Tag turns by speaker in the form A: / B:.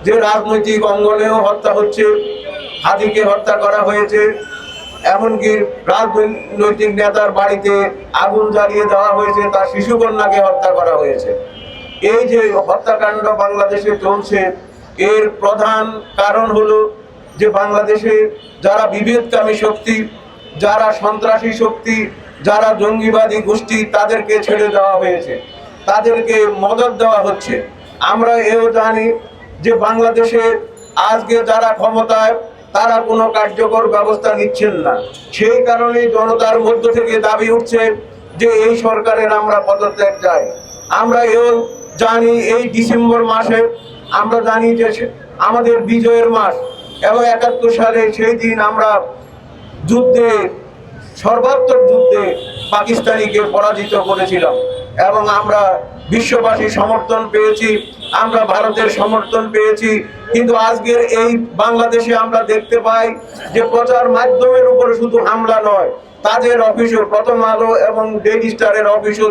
A: যে রাজনৈতিক অঙ্গনেও হত্যা হচ্ছে, হাদিকে হত্যা করা হয়েছে, এমনকি রাজনৈতিক নেতার বাড়িতে আগুন জ্বালিয়ে দেওয়া হয়েছে, তার শিশুকন্যাকে হত্যা করা হয়েছে। এই যে হত্যাকাণ্ড বাংলাদেশে চলছে, এর প্রধান কারণ হলো যে বাংলাদেশে যারা বিভেদকামী শক্তি, যারা সন্ত্রাসী শক্তি, যারা জঙ্গিবাদী গোষ্ঠী, তাদেরকে ছেড়ে দেওয়া হয়েছে, তাদেরকে মদদ দেওয়া হচ্ছে। আমরা এও জানি যে বাংলাদেশে আজকে যারা ক্ষমতায়, তারা কোনো কার্যকর ব্যবস্থা নিচ্ছেন না। সেই কারণে জনতার মধ্য থেকে দাবি উঠছে যে এই সরকারের আমরা পদত্যাগ চাই। আমরা এও জানি এই ডিসেম্বর মাসে আমরা জানি যে আমাদের বিজয়ের মাস, এবং ৭১ সালে সেই দিন আমরা যুদ্ধে, সর্বাত্মক যুদ্ধে পাকিস্তানিকে পরাজিত করেছিলাম, এবং আমরা বিশ্ববাসীর সমর্থন পেয়েছি, আমরা ভারতের সমর্থন পেয়েছি। কিন্তু আজকের এই বাংলাদেশে আমরা দেখতে পাই যে প্রচার মাধ্যমের উপরে শুধু হামলা নয়, তাদের অফিসও, প্রথম আলো এবং ডেইলি স্টারের অফিসও